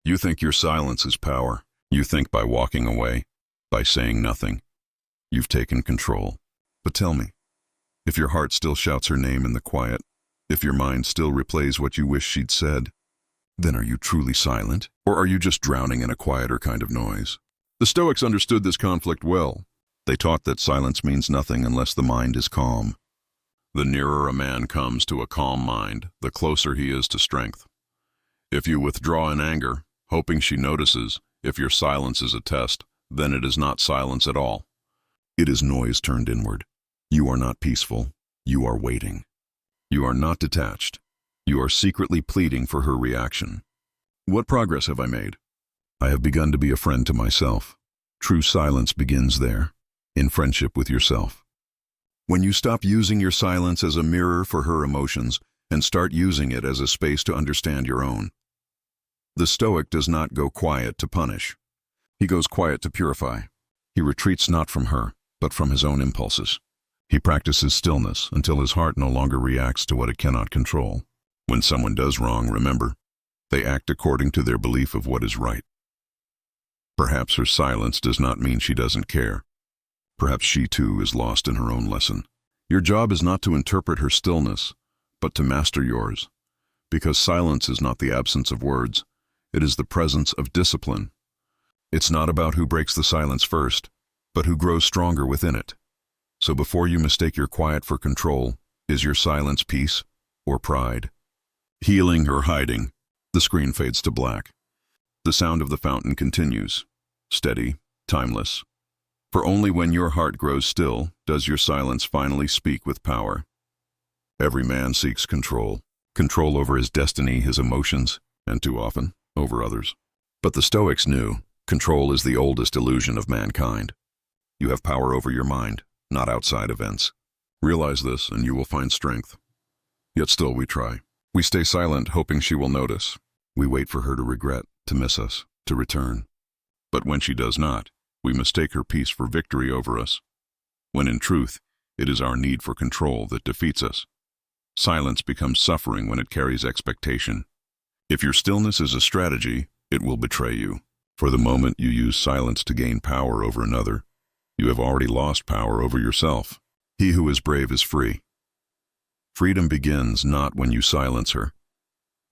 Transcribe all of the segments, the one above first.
You think your silence is power. You think by walking away, by saying nothing, you've taken control. But tell me, if your heart still shouts her name in the quiet, if your mind still replays what you wish she'd said, then are you truly silent, or are you just drowning in a quieter kind of noise? The Stoics understood this conflict well. They taught that silence means nothing unless the mind is calm. The nearer a man comes to a calm mind, the closer he is to strength. If you withdraw in anger, hoping she notices, if your silence is a test, then it is not silence at all. It is noise turned inward. You are not peaceful. You are waiting. You are not detached. You are secretly pleading for her reaction. What progress have I made? I have begun to be a friend to myself. True silence begins there, in friendship with yourself. When you stop using your silence as a mirror for her emotions and start using it as a space to understand your own. The Stoic does not go quiet to punish. He goes quiet to purify. He retreats not from her, but from his own impulses. He practices stillness until his heart no longer reacts to what it cannot control. When someone does wrong, remember, they act according to their belief of what is right. Perhaps her silence does not mean she doesn't care. Perhaps she too is lost in her own lesson. Your job is not to interpret her stillness, but to master yours. Because silence is not the absence of words, it is the presence of discipline. It's not about who breaks the silence first, but who grows stronger within it. So before you mistake your quiet for control, is your silence peace or pride? Healing or hiding? The screen fades to black. The sound of the fountain continues, steady, timeless. For only when your heart grows still does your silence finally speak with power. Every man seeks control over his destiny, his emotions, and too often, over others. But the Stoics knew control is the oldest illusion of mankind. You have power over your mind, not outside events. Realize this and you will find strength. Yet still we try. We stay silent, hoping she will notice. We wait for her to regret, to miss us, to return. But when she does not, we mistake her peace for victory over us, when in truth, it is our need for control that defeats us. Silence becomes suffering when it carries expectation. If your stillness is a strategy, it will betray you. For the moment you use silence to gain power over another, you have already lost power over yourself. He who is brave is free. Freedom begins not when you silence her,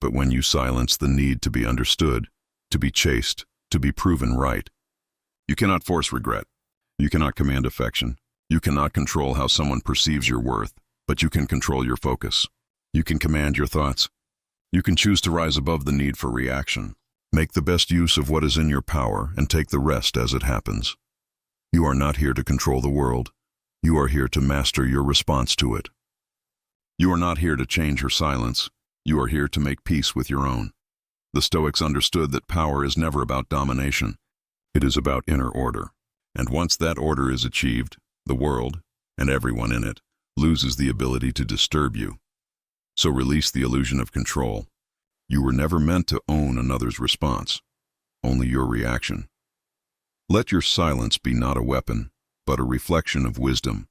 but when you silence the need to be understood, to be chased, to be proven right. You cannot force regret. You cannot command affection. You cannot control how someone perceives your worth, but you can control your focus. You can command your thoughts. You can choose to rise above the need for reaction. Make the best use of what is in your power and take the rest as it happens. You are not here to control the world. You are here to master your response to it. You are not here to change her silence. You are here to make peace with your own. The Stoics understood that power is never about domination. It is about inner order. And once that order is achieved, the world, and everyone in it, loses the ability to disturb you. So release the illusion of control. You were never meant to own another's response, only your reaction. Let your silence be not a weapon, but a reflection of wisdom.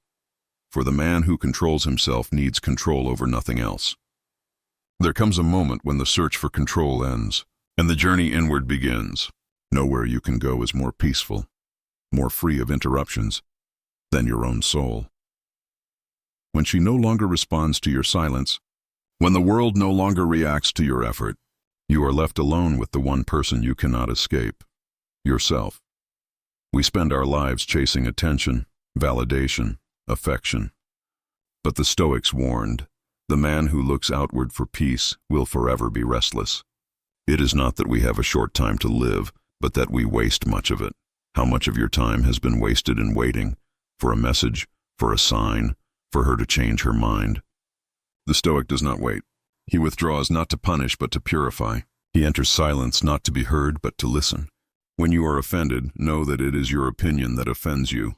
For the man who controls himself needs control over nothing else. There comes a moment when the search for control ends, and the journey inward begins. Nowhere you can go is more peaceful, more free of interruptions, than your own soul. When she no longer responds to your silence, when the world no longer reacts to your effort, you are left alone with the one person you cannot escape, yourself. We spend our lives chasing attention, validation, affection. But the Stoics warned, the man who looks outward for peace will forever be restless. It is not that we have a short time to live, but that we waste much of it. How much of your time has been wasted in waiting, for a message, for a sign, for her to change her mind? The Stoic does not wait. He withdraws not to punish but to purify. He enters silence not to be heard but to listen. When you are offended, know that it is your opinion that offends you.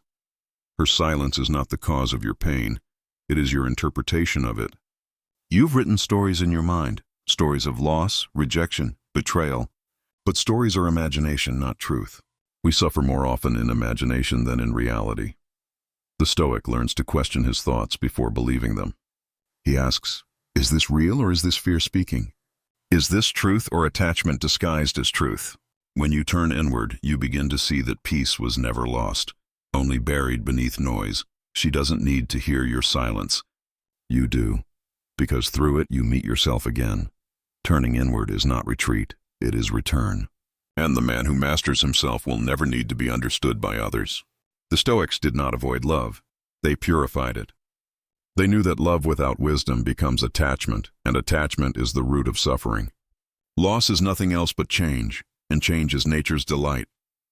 Her silence is not the cause of your pain. It is your interpretation of it. You've written stories in your mind, stories of loss, rejection, betrayal. But stories are imagination, not truth. We suffer more often in imagination than in reality. The Stoic learns to question his thoughts before believing them. He asks, is this real or is this fear speaking? Is this truth or attachment disguised as truth? When you turn inward, you begin to see that peace was never lost, only buried beneath noise. She doesn't need to hear your silence. You do, because through it you meet yourself again. Turning inward is not retreat, it is return. And the man who masters himself will never need to be understood by others. The Stoics did not avoid love. They purified it. They knew that love without wisdom becomes attachment, and attachment is the root of suffering. Loss is nothing else but change, and change is nature's delight.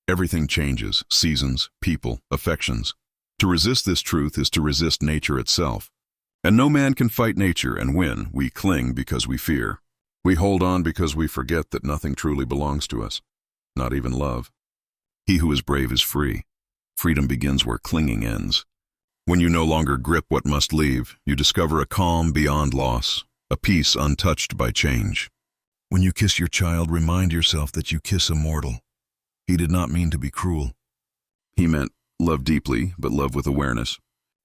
Everything changes, seasons, people, affections. To resist this truth is to resist nature itself. And no man can fight nature and win. We cling because we fear. We hold on because we forget that nothing truly belongs to us, not even love. He who is brave is free. Freedom begins where clinging ends. When you no longer grip what must leave, you discover a calm beyond loss, a peace untouched by change. When you kiss your child, remind yourself that you kiss a mortal. He did not mean to be cruel. He meant love deeply, but love with awareness.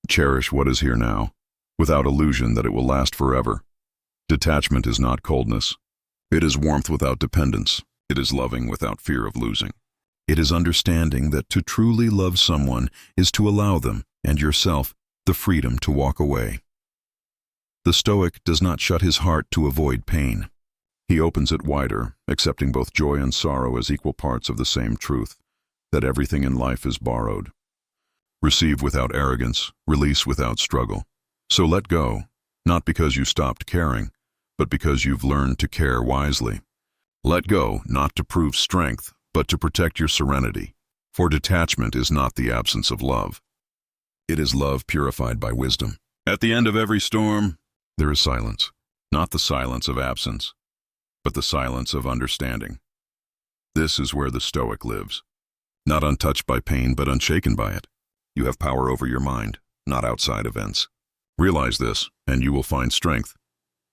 Cherish what is here now, without illusion that it will last forever. Detachment is not coldness. It is warmth without dependence. It is loving without fear of losing. It is understanding that to truly love someone is to allow them, and yourself, the freedom to walk away. The Stoic does not shut his heart to avoid pain. He opens it wider, accepting both joy and sorrow as equal parts of the same truth, that everything in life is borrowed. Receive without arrogance, release without struggle. So let go, not because you stopped caring, but because you've learned to care wisely. Let go, not to prove strength, but to protect your serenity. For detachment is not the absence of love. It is love purified by wisdom. At the end of every storm, there is silence. Not the silence of absence, but the silence of understanding. This is where the Stoic lives. Not untouched by pain, but unshaken by it. You have power over your mind, not outside events. Realize this, and you will find strength.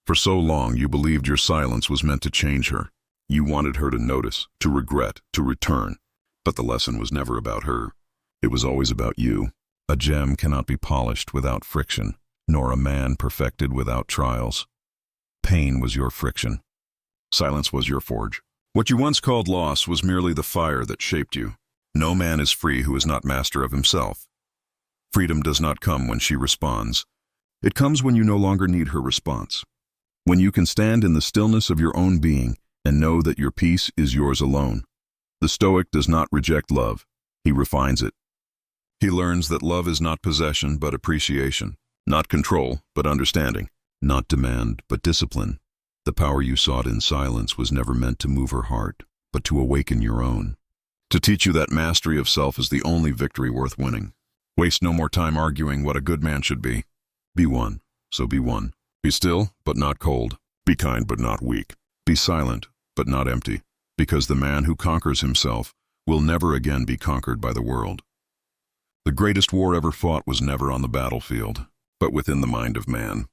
For so long, you believed your silence was meant to change her. You wanted her to notice, to regret, to return. But the lesson was never about her. It was always about you. A gem cannot be polished without friction, nor a man perfected without trials. Pain was your friction. Silence was your forge. What you once called loss was merely the fire that shaped you. No man is free who is not master of himself. Freedom does not come when she responds. It comes when you no longer need her response. When you can stand in the stillness of your own being and know that your peace is yours alone. The Stoic does not reject love. He refines it. He learns that love is not possession but appreciation, not control but understanding, not demand but discipline. The power you sought in silence was never meant to move her heart, but to awaken your own. To teach you that mastery of self is the only victory worth winning. Waste no more time arguing what a good man should be. Be one, so be one. Be still, but not cold. Be kind, but not weak. Be silent, but not empty, because the man who conquers himself will never again be conquered by the world. The greatest war ever fought was never on the battlefield, but within the mind of man.